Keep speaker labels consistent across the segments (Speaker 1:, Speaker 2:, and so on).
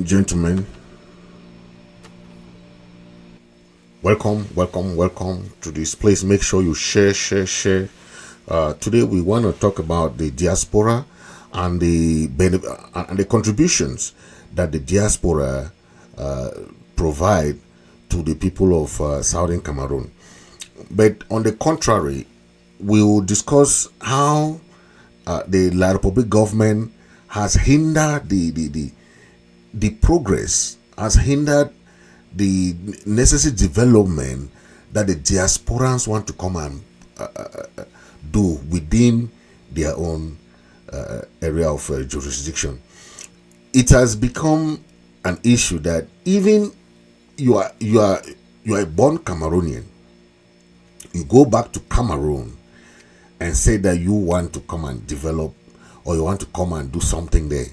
Speaker 1: and gentlemen, welcome to this place. Make sure you share. Today we want to talk about the diaspora and the contributions that the diaspora provide to the people of southern Cameroon. But on the contrary, we will discuss how the La Republic government has hindered the progress, has hindered the necessary development that the diasporans want to come and do within their own area of jurisdiction. It has become an issue that even you are a born Cameroonian, you go back to Cameroon and say that you want to come and develop or you want to come and do something there.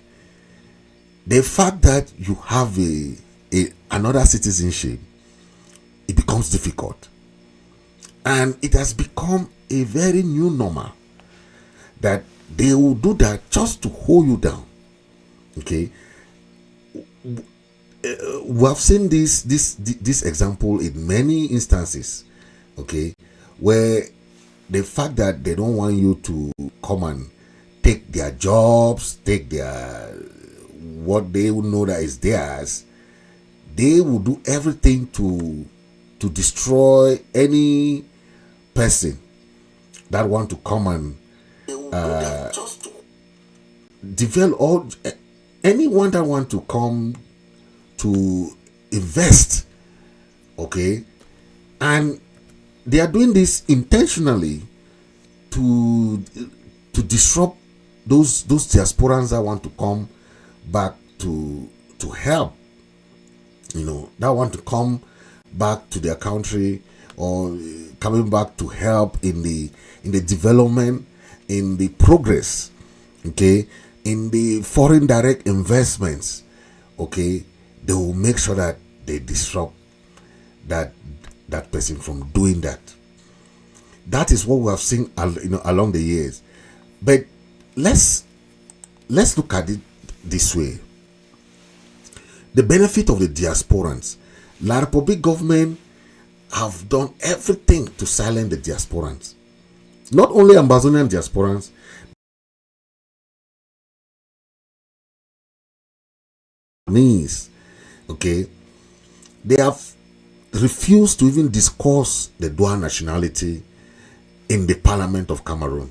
Speaker 1: The fact that you have another citizenship, it becomes difficult. And it has become a very new normal that they will do that just to hold you down. Okay? We have seen this example in many instances. Okay? Where the fact that they don't want you to come and take their jobs, take their what they will know that is theirs, they will do everything to destroy any person that want to come and develop, or anyone that want to come to invest. Okay, and they are doing this intentionally to disrupt those diasporans that want to come back to help, that want to come back to their country, or coming back to help in the development, in the progress, okay, in the foreign direct investments. Okay, they will make sure that they disrupt that person from doing that. That is what we have seen along the years. But let's look at it this way. The benefit of the diasporans. La Republic government have done everything to silence the diasporans. Not only Ambazonian diasporans, okay, they have refused to even discuss the dual nationality in the Parliament of Cameroon.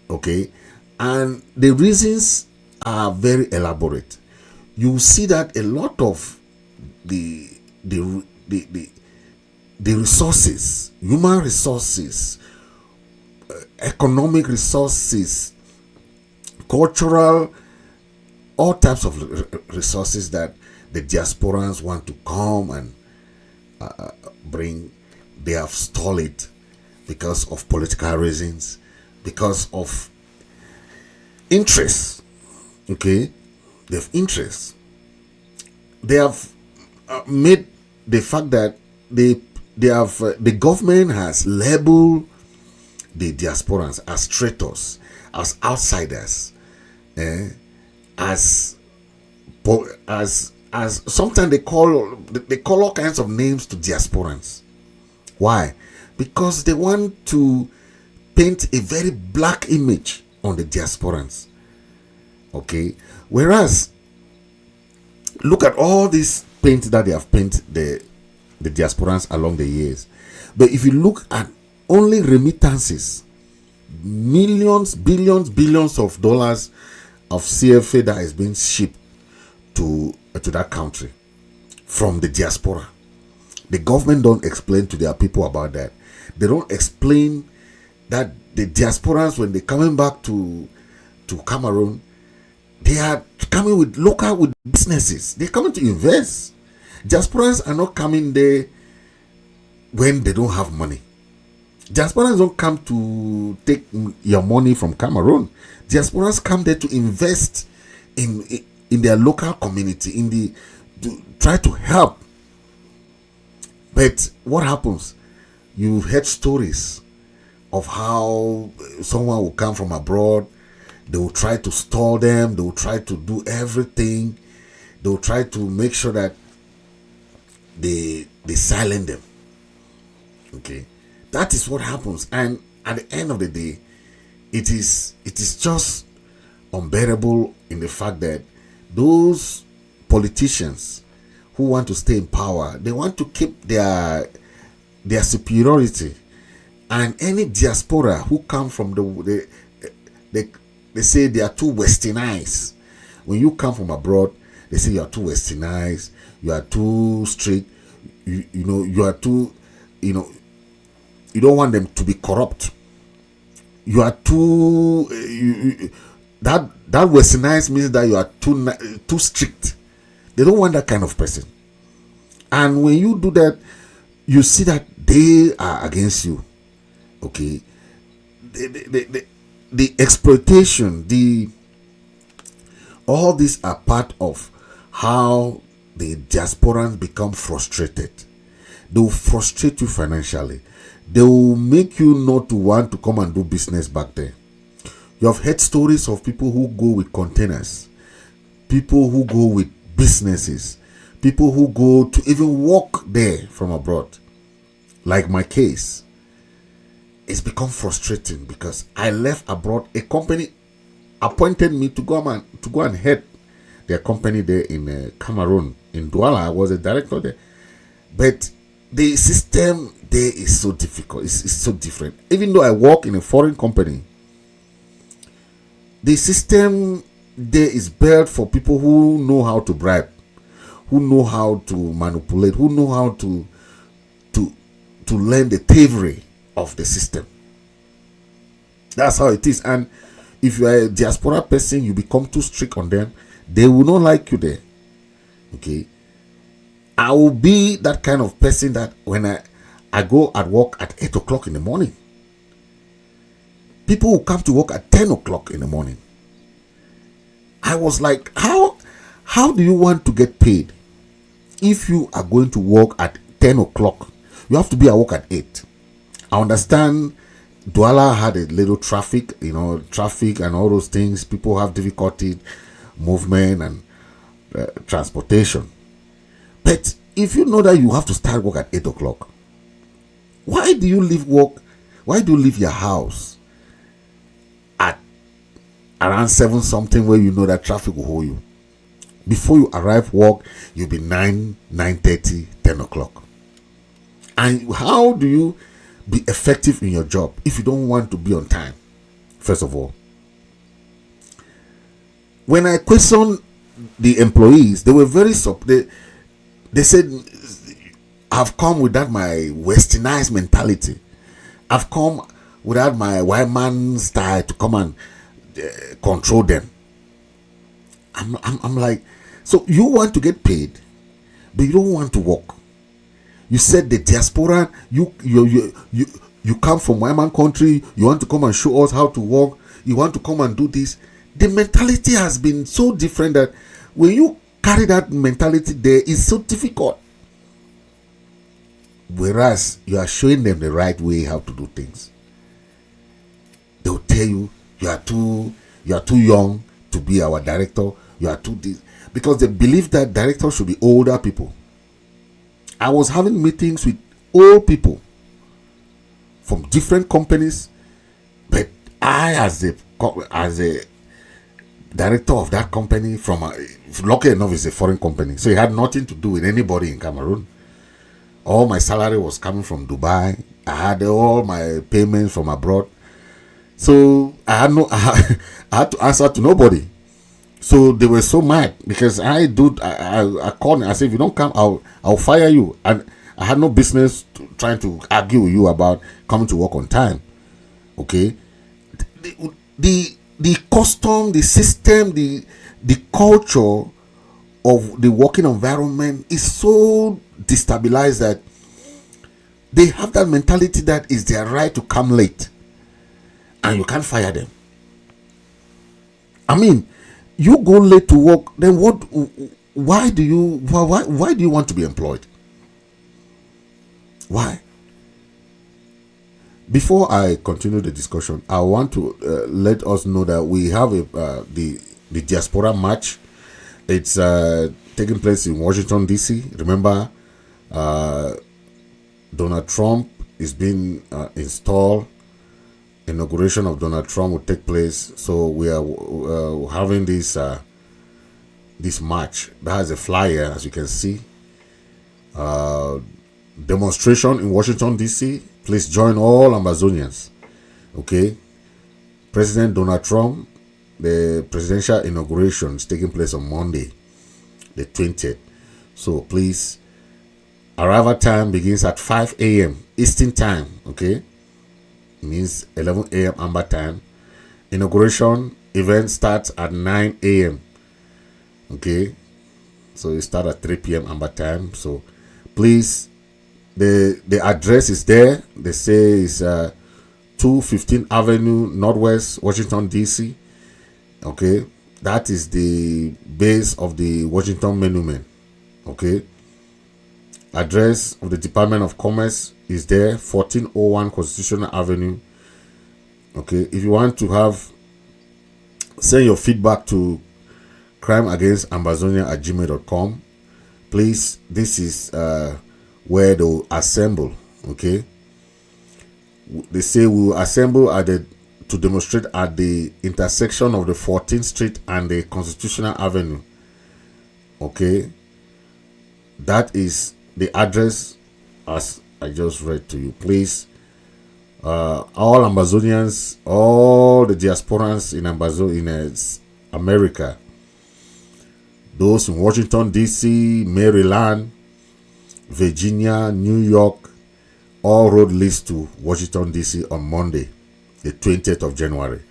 Speaker 1: Okay, and the reasons are very elaborate. You see that a lot of the resources, human resources, economic resources, cultural, all types of resources that the diasporans want to come and bring, they have stalled it because of political reasons, because of interest. Okay, they have interest. They have made the fact that the government has labeled the diasporans as traitors, as outsiders, as sometimes they call all kinds of names to diasporans. Why? Because they want to paint a very black image on the diasporans. Okay, whereas look at all this paint that they have painted the diasporans along the years. But if you look at only remittances, millions, billions of dollars of CFA that is being shipped to that country from the diaspora, the government don't explain to their people about that. They don't explain that the diasporans, when they're coming back to Cameroon, they are coming with businesses. They're coming to invest. Diasporans are not coming there when they don't have money. Diasporans don't come to take your money from Cameroon. Diasporans come there to invest in their local community, to try to help. But what happens? You've heard stories of how someone will come from abroad, they will try to stall them, they will try to do everything. they'll try to make sure that they silence them. Okay, that is what happens, and at the end of the day, it is just unbearable in the fact that those politicians who want to stay in power, they want to keep their superiority, and any diaspora who come from they say they are too westernized. When you come from abroad, they say you are too westernized, you are too strict, you are too, you don't want them to be corrupt. You are too that westernized means that you are too strict. They don't want that kind of person. And when you do that, you see that they are against you. Okay, the exploitation, all these are part of how the diasporans become frustrated. They will frustrate you financially. They will make you not to want to come and do business back there. You have heard stories of people who go with containers, people who go with businesses, people who go to even work there from abroad. Like my case, it's become frustrating because I left abroad. A company appointed me to go and head their company there in Cameroon, in Douala. I was a director there, but the system there is so difficult. It's so different. Even though I work in a foreign company, the system there is built for people who know how to bribe, who know how to manipulate, who know how to learn the thievery of the system. That's how it is. And if you are a diaspora person, you become too strict on them, they will not like you there. Okay, I will be that kind of person that when I go at work at 8 o'clock in the morning, people will come to work at 10 o'clock in the morning. I was like, how do you want to get paid if you are going to work at 10 o'clock? You have to be at work at 8. I understand Douala had a little traffic, traffic and all those things. People have difficulty movement and transportation. But if you know that you have to start work at 8 o'clock, why do you leave work? Why do you leave your house at around 7 something where you know that traffic will hold you? Before you arrive work, you'll be 9:30, 10 o'clock. And how do you be effective in your job if you don't want to be on time? First of all, when I questioned the employees, they were very they said, I've come without my westernized mentality. I've come without my white man style to come and control them. I'm like, so you want to get paid, but you don't want to work. You said the diaspora, you come from white man country, you want to come and show us how to work, you want to come and do this. The mentality has been so different that when you carry that mentality there, it's so difficult. Whereas you are showing them the right way how to do things, they'll tell you you are too young to be our director. You are too this, because they believe that directors should be older people. I was having meetings with old people from different companies, but I, as a director of that company, lucky enough, it's a foreign company, so it had nothing to do with anybody in Cameroon. All my salary was coming from Dubai. I had all my payments from abroad, so I had to answer to nobody. So they were so mad because I called and I said, if you don't come, I'll fire you. And I had no business trying to argue with you about coming to work on time. Okay, the custom, the system, the culture of the working environment is so destabilized that they have that mentality that it's their right to come late, and you can't fire them. I mean, you go late to work, then what? Why do you want to be employed? Why? Before I continue the discussion, I want to let us know that we have the Diaspora match. It's taking place in Washington, D.C. Remember, Donald Trump is being installed. Inauguration of Donald Trump will take place. So we are having this march. That has a flyer, as you can see. Demonstration in Washington, D.C. Please join all Ambazonians. Okay. President Donald Trump, the presidential inauguration is taking place on Monday, the 20th. So please, arrival time begins at 5 a.m. Eastern time. Okay. It means 11 a.m. Amber time. Inauguration event starts at 9 a.m. Okay. So it starts at 3 p.m. Amber time. So please, the address is there. They say it's 215 Avenue Northwest, Washington, D.C. Okay, that is the base of the Washington Monument. Okay, address of the Department of Commerce is there, 1401 Constitutional Avenue. Okay, if you want to send your feedback to crimeagainstambazonian@gmail.com. Please, this is where they'll assemble. Okay, they say we will assemble to demonstrate at the intersection of the 14th Street and the Constitutional Avenue. Okay, that is the address as I just read to you. Please, all Ambazonians, all the diasporans in America, those in Washington, D.C., Maryland, Virginia, New York, all road leads to Washington, D.C. on Monday, the 20th of January.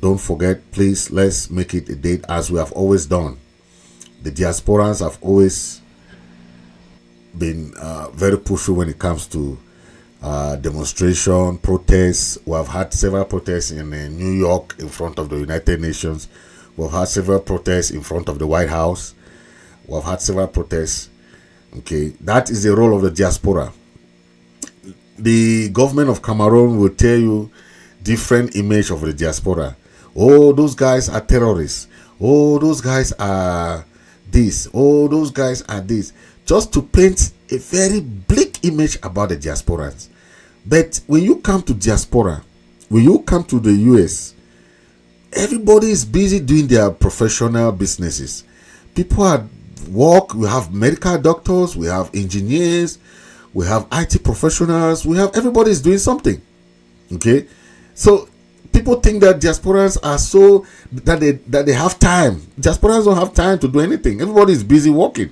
Speaker 1: Don't forget, please, let's make it a date as we have always done. The diasporans have always been very pushy when it comes to demonstration, protests. We have had several protests in New York in front of the United Nations. We've had several protests in front of the White House. We've had several protests. Okay, that is the role of the diaspora. The government of Cameroon will tell you different image of the diaspora. Oh, those guys are terrorists. Oh, those guys are this. Oh, those guys are this. Just to paint a very bleak image about the diasporans. But when you come to diaspora, when you come to the US, everybody is busy doing their professional businesses. People are work. We have medical doctors. We have engineers. We have IT professionals. Everybody is doing something. Okay, so people think that diasporans are so that they have time. Diasporans don't have time to do anything. Everybody is busy working.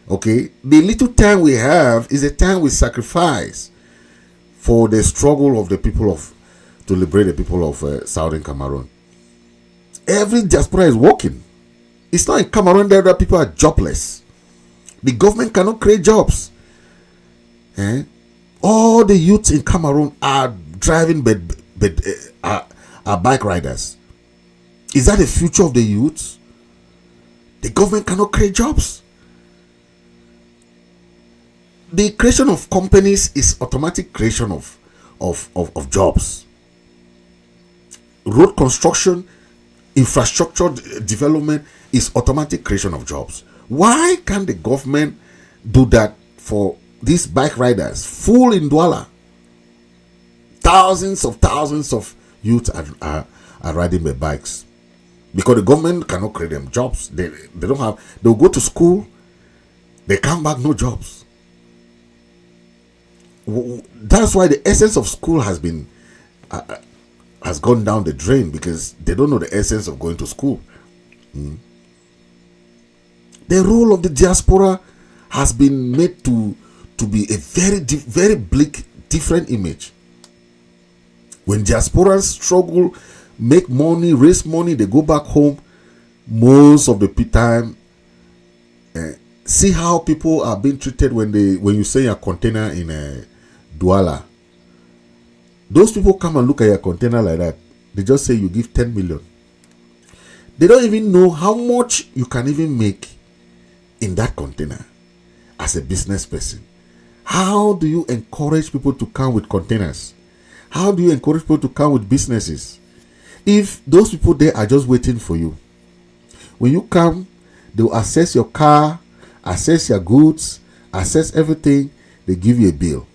Speaker 1: Okay, the little time we have is the time we sacrifice for the struggle of the people to liberate the people of Southern Cameroon. Every diaspora is working. It's not in Cameroon that people are jobless. The government cannot create jobs. All the youths in Cameroon are driving are bike riders. Is that the future of the youths? The government cannot create jobs. The creation of companies is automatic creation of jobs. Road construction, infrastructure development is automatic creation of jobs. Why can't the government do that for these bike riders? Full in Douala. Thousands of youth are riding their bikes because the government cannot create them jobs. They don't have. They'll go to school. They come back, no jobs. That's why the essence of school has gone down the drain, because they don't know the essence of going to school. The role of the diaspora has been made to be a very bleak, different image. When diasporans struggle, make money, raise money, they go back home. Most of the time, see how people are being treated when you send a container in Douala. Those people come and look at your container like that. They just say you give 10 million. They don't even know how much you can even make in that container as a business person. How do you encourage people to come with containers? How do you encourage people to come with businesses if those people there are just waiting for you? When you come, they will assess your car, assess your goods, assess everything. They give you a bill.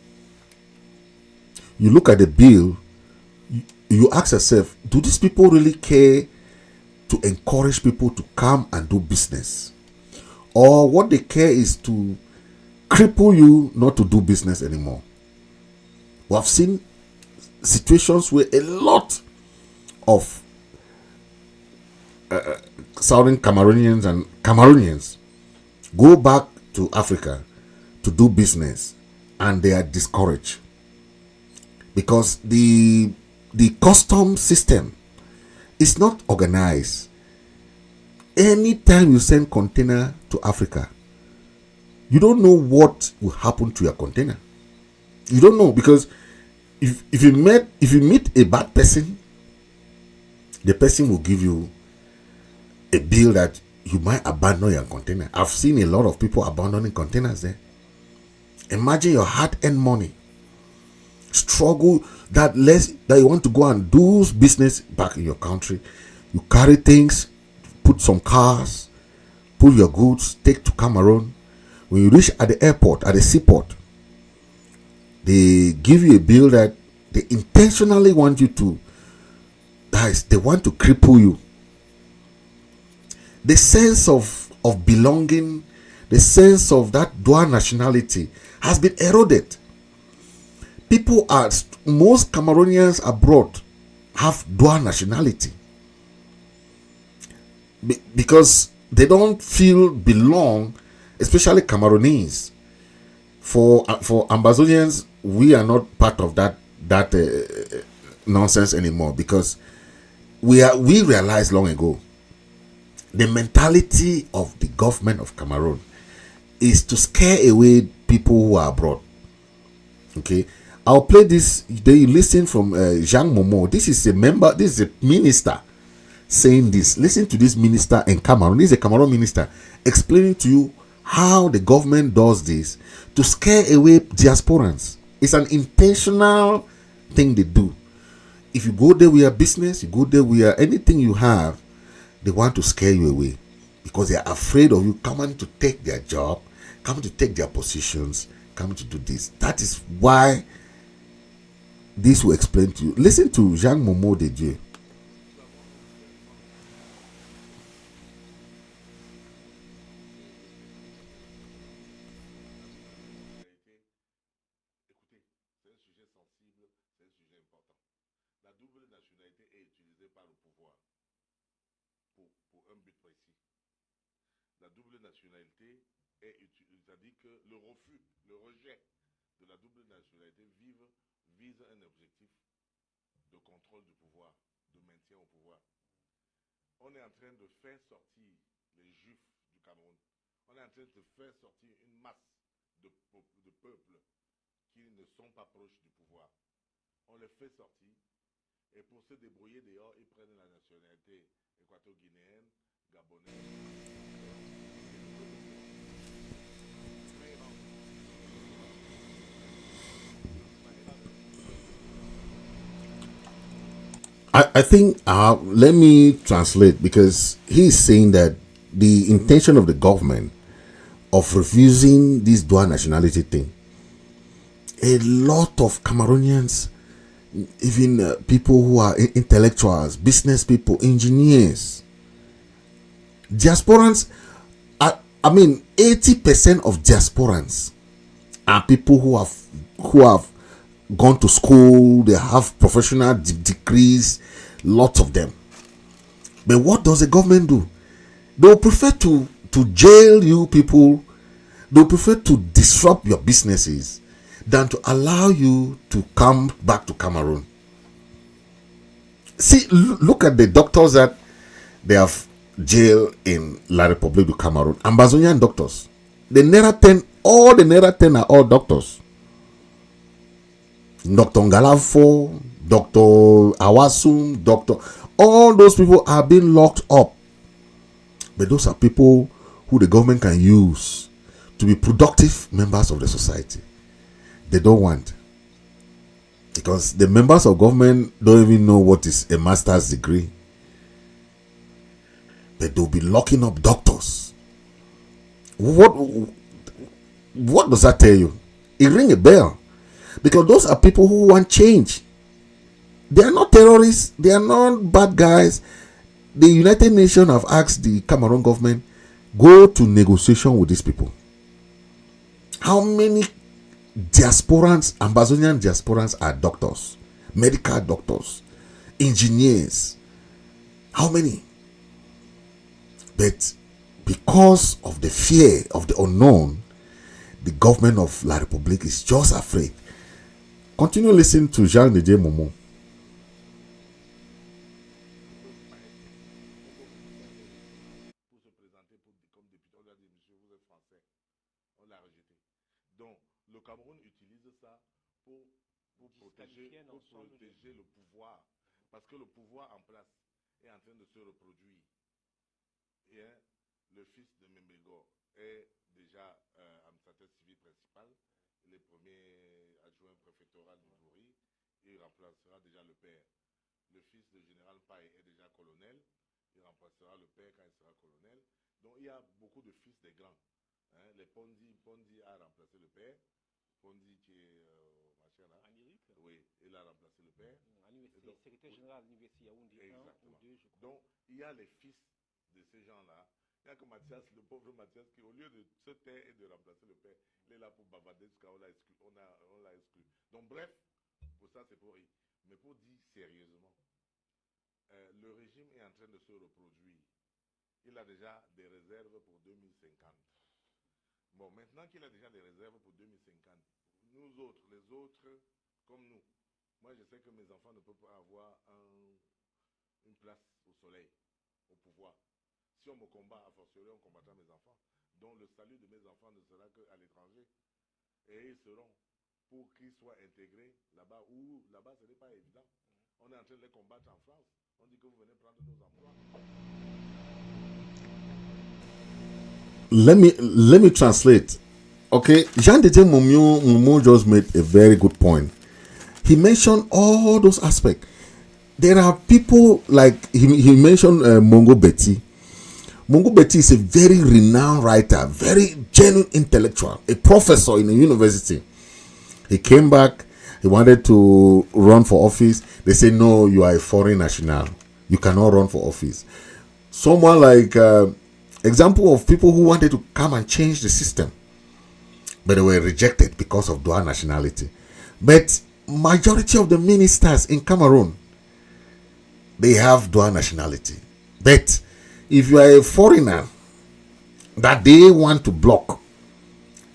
Speaker 1: You look at the bill, you ask yourself, do these people really care to encourage people to come and do business? Or what they care is to cripple you not to do business anymore? We have seen situations where a lot of Southern Cameroonians and Cameroonians go back to Africa to do business, and they are discouraged because the custom system is not organized. Anytime you send container to Africa, you don't know what will happen to your container. You don't know, because if you meet a bad person, the person will give you a bill that you might abandon your container. I've seen a lot of people abandoning containers there. Imagine your hard-earned money, struggle that you want to go and do business back in your country. You carry things, put some cars, pull your goods, take to Cameroon. When you reach at the airport, at the seaport, they give you a bill that they intentionally want you to, they want to cripple you. The sense of belonging, the sense of that dual nationality has been eroded. Most Cameroonians abroad have dual nationality because they don't feel belong, especially Cameroonese. For Ambazonians, we are not part of that nonsense anymore, because we realized long ago the mentality of the government of Cameroon is to scare away people who are abroad. Okay, I'll play this. You listen from Jean Momo. This is a minister saying this. Listen to this minister in Cameroon. This is a Cameroon minister explaining to you how the government does this to scare away diasporans. It's an intentional thing they do. If you go there with your business, you go there with anything you have, they want to scare you away because they are afraid of you coming to take their job, coming to take their positions, coming to do this. That is why this will explain to you. Listen to Jean Momo de Dieu.
Speaker 2: La double nationalité c'est-à-dire que le rejet de la double nationalité vise un objectif de contrôle du pouvoir, de maintien au pouvoir. On est en train de faire sortir les juifs du Cameroun. On est en train de faire sortir une masse de peuples qui ne sont pas proches du pouvoir. On les fait sortir et pour se débrouiller dehors, ils prennent la nationalité équato-guinéenne, gabonaise.
Speaker 1: I think let me translate, because he's saying that the intention of the government of refusing this dual nationality thing, a lot of Cameroonians, even people who are intellectuals, business people, engineers, diasporans, 80% of diasporans are people who have gone to school, they have professional degrees, lots of them. But what does the government do? They will prefer to jail you people. They will prefer to disrupt your businesses than to allow you to come back to Cameroon. See, look at the doctors that they have jailed in La République du Cameroon. Ambazonian doctors. All the Nera 10 are all doctors. Dr. Ngalafo, Dr. Awasum, all those people are being locked up. But those are people who the government can use to be productive members of the society. They don't want. Because the members of government don't even know what is a master's degree. but they'll be locking up doctors. What does that tell you? It ring a bell, because those are people who want change. They are not terrorists. They are not bad guys. The United Nations have asked the Cameroon government, go to negotiation with these people. How many diasporans, Ambazonian diasporans, are doctors, medical doctors, engineers? How many? But because of the fear of the unknown, the government of La République is just afraid. Continue listening to Jean de Momo.
Speaker 2: Pour se présenter comme député, on lui a dit, monsieur, vous êtes français. On l'a rejeté. Donc, le Cameroun utilise ça pour protéger le pouvoir. Parce que le pouvoir en place est en train de se reproduire. Et le fils de Memego est déjà administrateur civil principal, le premier adjoint préfectoral du Bouri. Il remplacera déjà le père. Le fils de général Paye est déjà colonel. Il remplacera le père quand il sera colonel. Donc il y a beaucoup de fils des grands. Les Pondi a remplacé le père. Pondi qui est machin là. Amérique. Oui, il a remplacé le père. Secrétaire général de l'université Yaoundé. Exactement. 1 ou 2, je crois. Donc il y a les fils de ces gens-là. Il n'y a que Mathias, le pauvre Mathias, qui au lieu de se taire et de remplacer le père, il est là pour bavarder jusqu'à on l'a exclu. On l'a exclu. Donc bref, pour ça c'est pour rire. Mais pour dire sérieusement, le régime est en train de se reproduire. Il a déjà des réserves pour 2050. Bon, maintenant qu'il a déjà des réserves pour 2050, nous autres, les autres, comme nous, moi je sais que mes enfants ne peuvent pas avoir une place au soleil, au pouvoir. Si on me combat, a fortiori, on combattra mes enfants. Donc le salut de mes enfants ne sera qu'à l'étranger. Et ils seront, pour qu'ils soient intégrés là-bas, ou là-bas ce n'est pas évident. On est en train de les combattre en France. On dit que vous venez prendre nos emplois.
Speaker 1: Let me translate. Okay, Jean de Momo just made a very good point. He mentioned all those aspects. There are people like he mentioned Mongo Betty. Mongo Betty is a very renowned writer, very genuine intellectual, a professor in a university. He came back. He wanted to run for office. They say, no, you are a foreign national. You cannot run for office. Someone like example of people who wanted to come and change the system, but they were rejected because of dual nationality. But majority of the ministers in Cameroon, they have dual nationality. But if you are a foreigner that they want to block,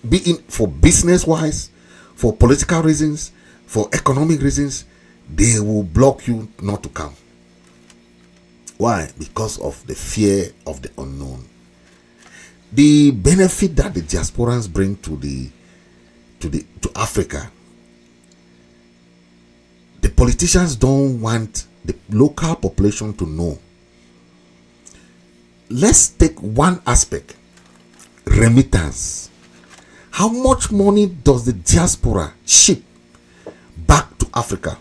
Speaker 1: be it for business wise, for political reasons, for economic reasons, they will block you not to come. Why? Because of the fear of the unknown. The benefit that the diasporans bring to Africa, the politicians don't want the local population to know. Let's take one aspect: remittance. How much money does the diaspora ship back to Africa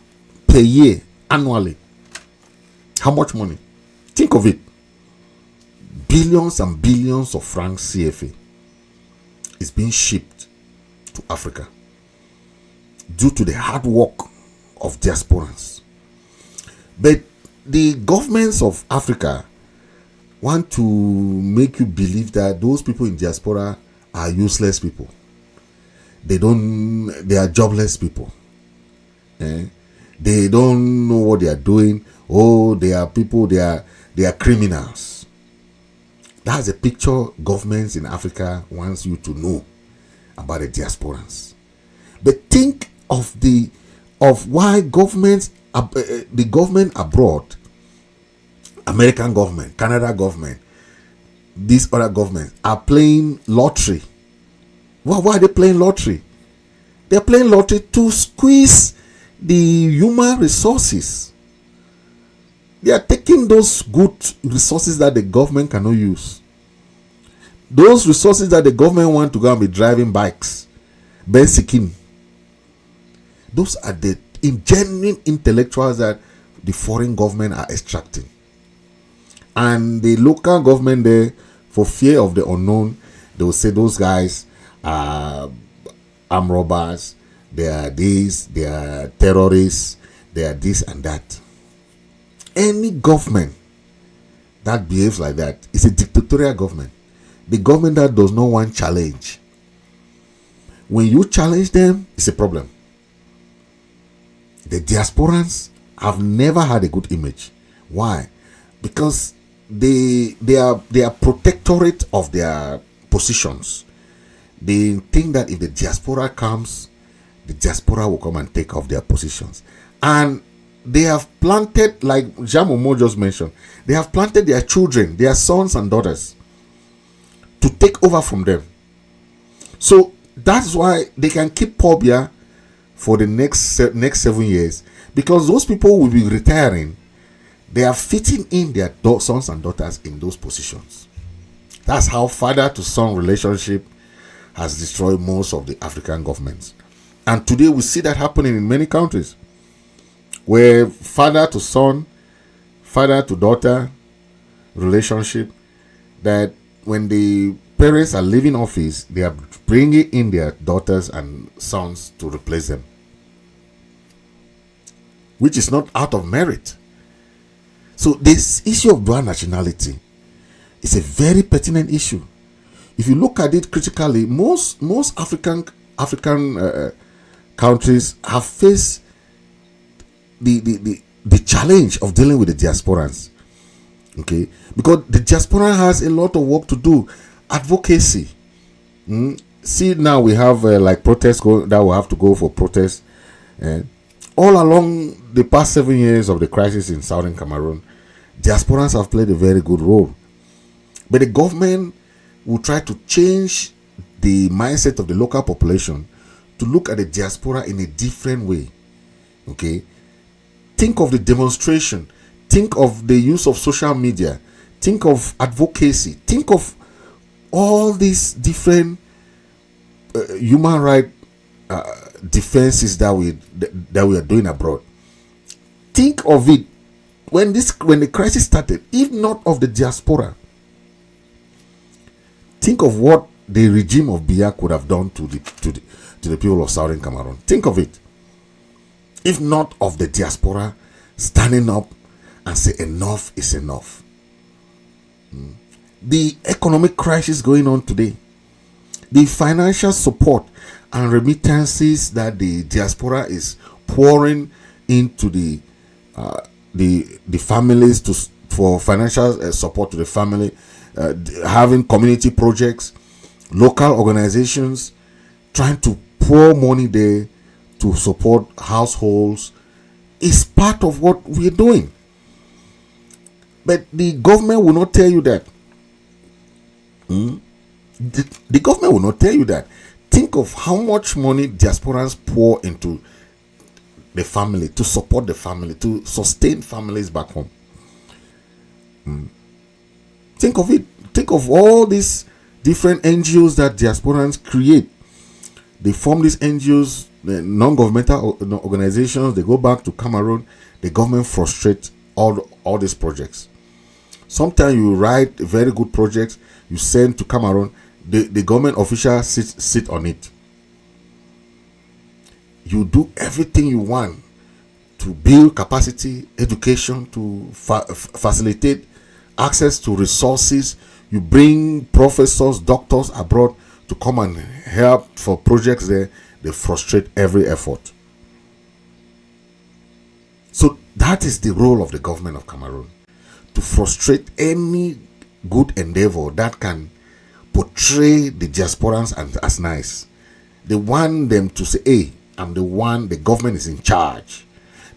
Speaker 1: per year, annually? How much money? Think of it. Billions and billions of francs CFA is being shipped to Africa due to the hard work of diasporans. But the governments of Africa want to make you believe that those people in diaspora are useless people. They are jobless people. They don't know what they are doing. Oh, they are people, they are criminals. That's a picture governments in Africa wants you to know about the diasporans. But think of why governments, the government abroad, American government, Canada government, these other governments are playing lottery. Why are they playing lottery? They're playing lottery to squeeze the human resources. They are taking those good resources that the government cannot use. Those resources that the government want to go and be driving bikes, basically. Those are the genuine intellectuals that the foreign government are extracting. And the local government there, for fear of the unknown, they will say those guys are armed robbers, they are this, they are terrorists, they are this and that. Any government that behaves like that is a dictatorial government. The government that does not want challenge. When you challenge them, it's a problem. The diasporans have never had a good image. Why? Because they are protectorate of their positions. They think that if the diaspora comes, the diaspora will come and take off their positions. And they have planted, like Jamomo just mentioned, they have planted their children, their sons and daughters, to take over from them. So that's why they can keep Pobia for the next 7 years, because those people will be retiring. They are fitting in their sons and daughters in those positions. That's how father to son relationship has destroyed most of the African governments. And today we see that happening in many countries, where father to son, father to daughter relationship, that when the parents are leaving office, they are bringing in their daughters and sons to replace them, which is not out of merit. So this issue of dual nationality is a very pertinent issue. If you look at it critically, most African countries have faced the challenge of dealing with the diasporans. Okay, because the diaspora has a lot of work to do. Advocacy. See, now we have like protests that will have to go for protests. All along the past 7 years of the crisis in southern Cameroon, diasporans have played a very good role. But the government will try to change the mindset of the local population to look at the diaspora in a different way. Okay? Think of the demonstration. Think of the use of social media. Think of advocacy. Think of all these different human rights defenses that we are doing abroad. Think of it when the crisis started. If not of the diaspora, think of what the regime of Biya could have done to the people of Southern Cameroon. Think of it. If not of the diaspora standing up and say enough is enough. The economic crisis going on today, the financial support and remittances that the diaspora is pouring into the families for financial support to the family, having community projects, local organizations trying to pour money there to support households, is part of what we're doing. But the government will not tell you that. The government will not tell you that. Think of how much money diasporans pour into the family, to support the family, to sustain families back home. Think of it. Think of all these different NGOs that diasporans create. They form these NGOs, non-governmental organizations. They go back to Cameroon. The government frustrates all these projects. Sometimes you write very good projects, you send to Cameroon, the government officials sit on it. You do everything you want to build capacity, education, to facilitate access to resources. You bring professors, doctors abroad to come and help for projects there. They frustrate every effort. So that is the role of the government of Cameroon, to frustrate any good endeavor that can portray the diasporans as nice. They want them to say, hey, I'm the one, the government is in charge.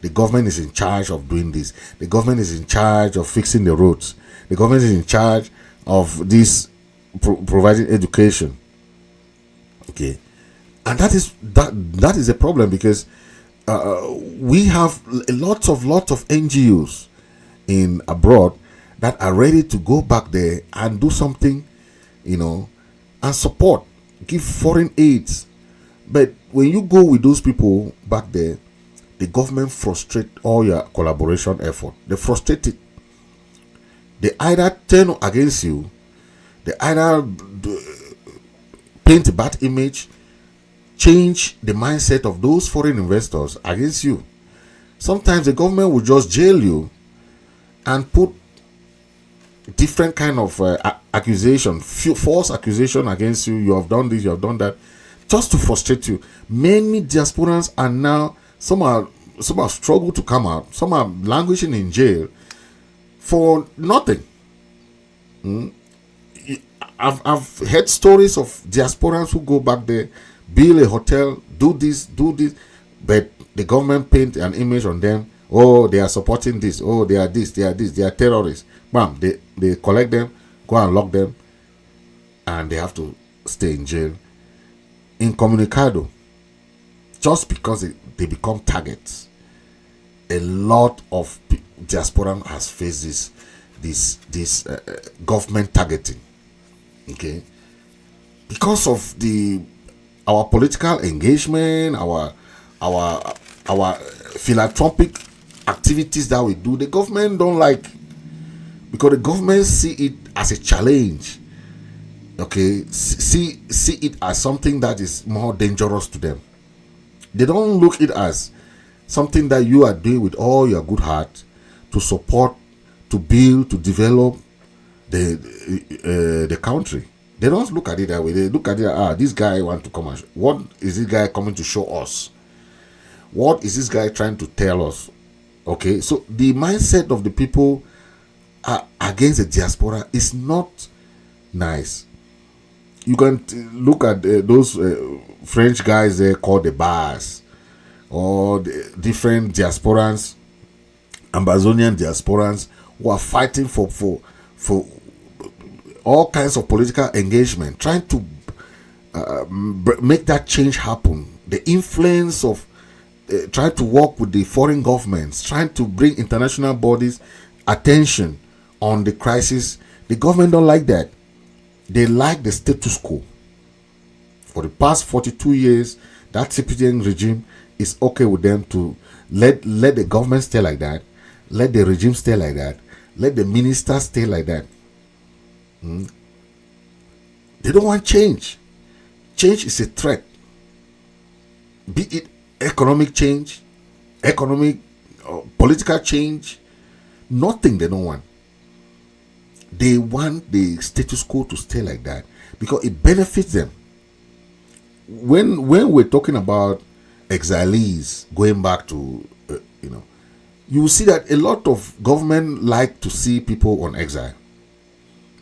Speaker 1: The government is in charge of doing this. The government is in charge of fixing the roads. The government is in charge of this providing education. Okay. And that is a problem, because we have lots of NGOs in abroad that are ready to go back there and do something, and support, give foreign aids. But when you go with those people back there, the government frustrate all your collaboration effort. They frustrate it. They either turn against you, they either paint a bad image, change the mindset of those foreign investors against you. Sometimes the government will just jail you and put different kind of accusation, false accusation against you. You have done this, you have done that, just to frustrate you. Many diasporans are now, some have struggled to come out, some are languishing in jail for nothing. I've heard stories of diasporans who go back there, build a hotel, do this, but the government paint an image on them. Oh, they are supporting this. Oh, they are this, they are this, they are terrorists. Bam, they collect them, go and lock them, and they have to stay in jail. Incommunicado, just because they become targets. A lot of diaspora has faced this government targeting. Okay, because of our political engagement, our philanthropic activities that we do, the government don't like, because the government see it as a challenge. Okay, see it as something that is more dangerous to them. They don't look it as something that you are doing with all your good heart to support, to build, to develop the country. They don't look at it that way. They look at it, this guy want to come and what is this guy coming to show us? What is this guy trying to tell us? Okay, so the mindset of the people against the diaspora is not nice. You can look at those French guys there called the bars, or the different diasporans, Ambazonian diasporans, who are fighting for all kinds of political engagement, trying to make that change happen. The influence of trying to work with the foreign governments, trying to bring international bodies attention on the crisis. The government don't like that. They like the status quo. For the past 42 years, that CPDN regime is okay with them to let the government stay like that, let the regime stay like that, let the ministers stay like that. They don't want change. Change is a threat. Be it economic change, political change, nothing they don't want. They want the status quo to stay like that because it benefits them. When we're talking about exilees going back to, you will see that a lot of government like to see people on exile,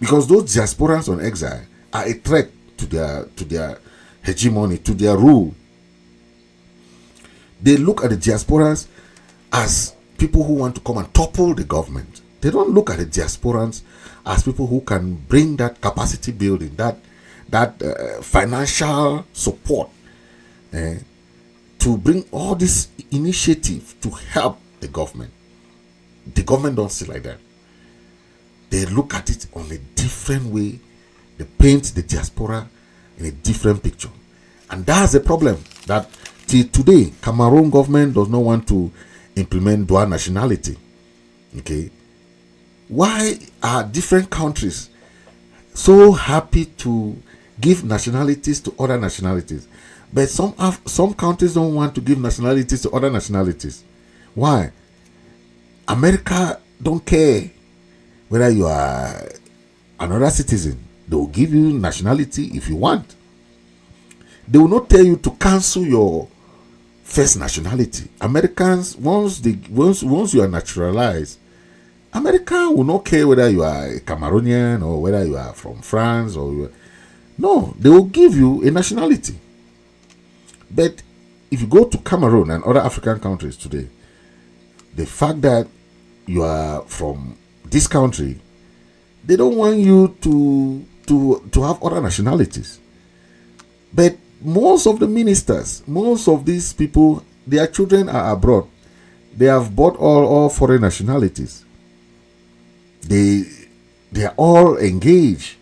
Speaker 1: because those diasporans on exile are a threat to their hegemony, to their rule. They look at the diasporans as people who want to come and topple the government. They don't look at the diasporans as people who can bring that capacity building, that financial support, to bring all this initiative to help the government. The government don't see like that. They look at it on a different way. They paint the diaspora in a different picture. And that's the problem, that till today, Cameroon government does not want to implement dual nationality. Okay. Why are different countries so happy to give nationalities to other nationalities, but some countries don't want to give nationalities to other nationalities? Why? America don't care whether you are another citizen. They will give you nationality if you want. They will not tell you to cancel your first nationality. Americans, once you are naturalized, America will not care whether you are a Cameroonian or whether you are from France no, they will give you a nationality. But if you go to Cameroon and other African countries today, the fact that you are from this country, they don't want you to have other nationalities. But most of the ministers, most of these people, their children are abroad. They have bought all foreign nationalities. They are all engaged.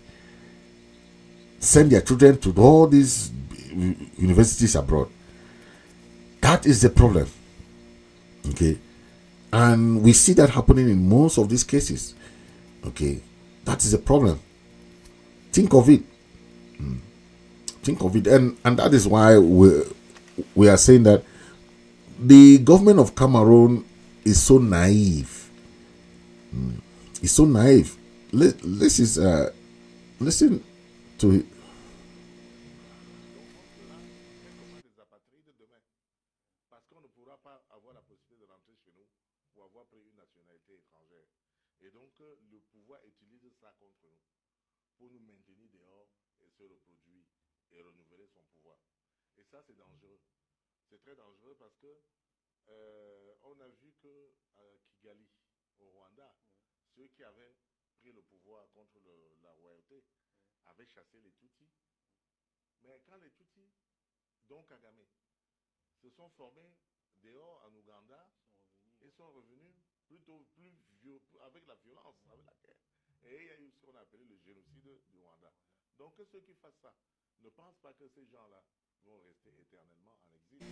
Speaker 1: Send their children to all these universities abroad. That is the problem. Okay. And we see that happening in most of these cases. Okay, that is a problem. Think of it. Think of it, and that is why we are saying that the government of Cameroon is so naive. It's so naive. Listen to it.
Speaker 2: Donc on sera quelque part des apatrides demain. Parce qu'on ne pourra pas avoir la possibilité de rentrer chez nous pour avoir pris une nationalité étrangère. Et donc le pouvoir utilise ça contre nous pour nous maintenir dehors et se reproduire et renouveler son pouvoir. Et ça c'est dangereux. C'est très dangereux parce que on a vu que Kigali, au Rwanda, ceux qui avaient pris le pouvoir contre la royauté avaient chassé les Tutsis. Mais quand les Tutsis, donc Kagame, se sont formés dehors en Ouganda et sont revenus plutôt avec la violence, avec la guerre. Et il y a eu ce qu'on a appelé le génocide du Rwanda. Donc que ceux qui fassent ça ne pensent pas que ces gens-là vont rester éternellement en exil.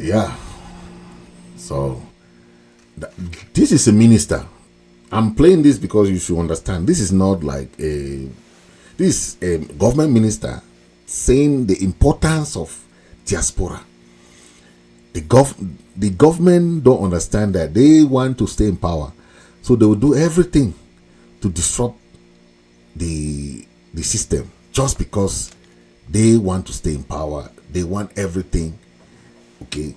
Speaker 1: Yeah. So this is a minister. I'm playing this because you should understand. This is not like this is a government minister saying the importance of diaspora. The government don't understand that. They want to stay in power, so they will do everything to disrupt the system just because they want to stay in power. They want everything, okay?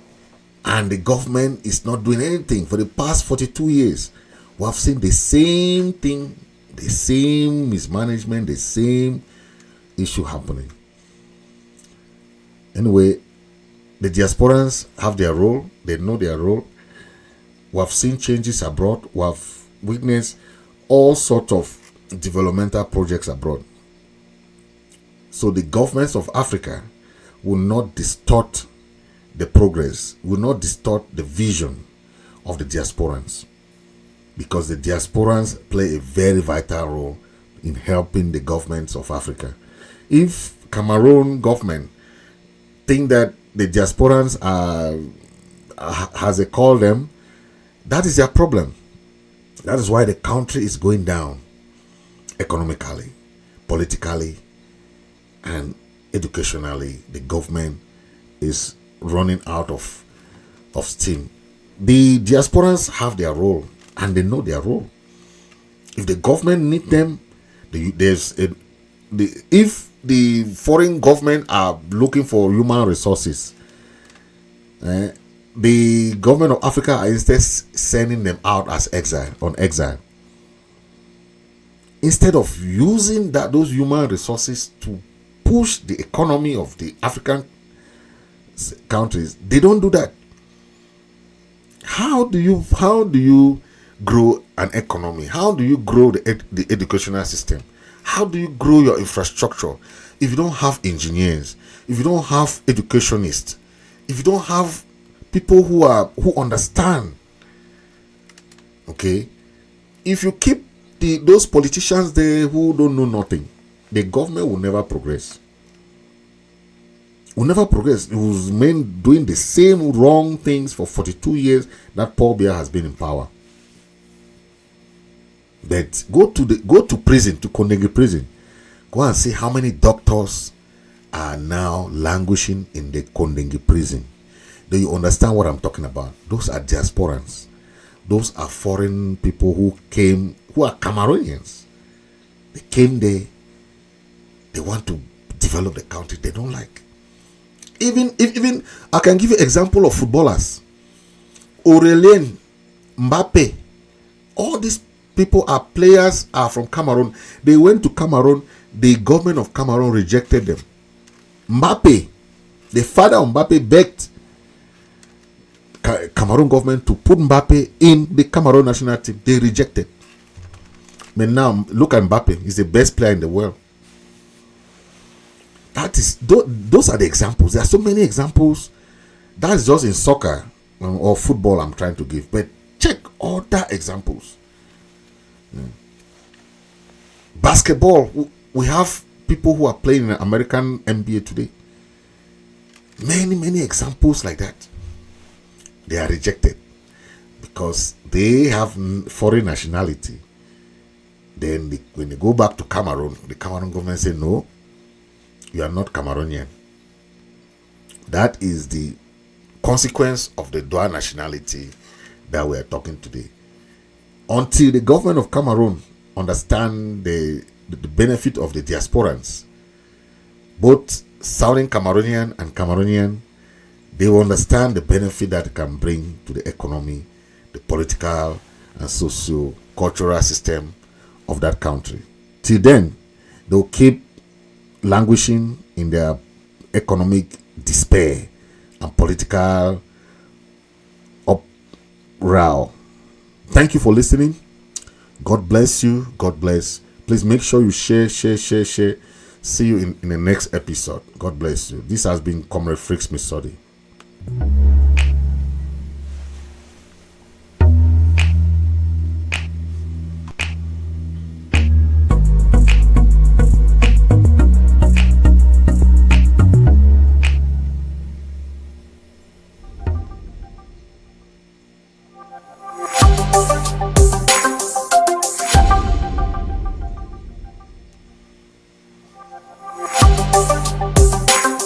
Speaker 1: And the government is not doing anything. For the past 42 years, we have seen the same thing, the same mismanagement, the same issue happening. Anyway, the diasporans have their role. They know their role. We have seen changes abroad. We have witnessed all sorts of developmental projects abroad. So the governments of Africa will not distort the progress, will not distort the vision of the diasporans, because the diasporans play a very vital role in helping the governments of Africa. If Cameroon government think that the diasporans has a call them, that is their problem. That is why the country is going down economically, politically, and educationally. The government is running out of steam. The diasporans have their role and they know their role. If the government need them, if the foreign government are looking for human resources, the government of Africa are instead sending them out as exile, instead of using those human resources to push the economy of the African countries. They don't do that. How do you grow an economy? How do you grow the educational system? How do you grow your infrastructure if you don't have engineers, if you don't have educationists, if you don't have people who understand? Okay, if you keep those politicians there who don't know nothing, the government will never progress. Will never progress. It was doing the same wrong things for 42 years that Paul Biya has been in power. But go to prison, to Kondenge prison. Go and see how many doctors are now languishing in the Kondenge prison. Do you understand what I'm talking about? Those are diasporans. Those are foreign people who are Cameroonians. They came there. They want to develop the country. They don't like. Even I can give you example of footballers. Aurelien, Mbappe, all these people are players, are from Cameroon. They went to Cameroon. The government of Cameroon rejected them. Mbappe, the father of Mbappe, begged Cameroon government to put Mbappe in the Cameroon national team. They rejected. But now look at Mbappe. He's the best player in the world. Those are the examples. There are so many examples. That's just in soccer or football I'm trying to give. But check other examples. Basketball, we have people who are playing in the American NBA today. Many examples like that. They are rejected. because they have foreign nationality. Then when they go back to Cameroon, the Cameroon government say, no, you are not Cameroonian. That is the consequence of the dual nationality that we are talking today. Until the government of Cameroon understand the benefit of the diasporans, both Southern Cameroonian and Cameroonian, they will understand the benefit that it can bring to the economy, the political and socio-cultural system of that country. Till then, they'll keep languishing in their economic despair and political uproar. Thank you for listening. God bless you. God bless. Please make sure you share. See you in the next episode. God bless you. This has been Comrade Fritz Misodi.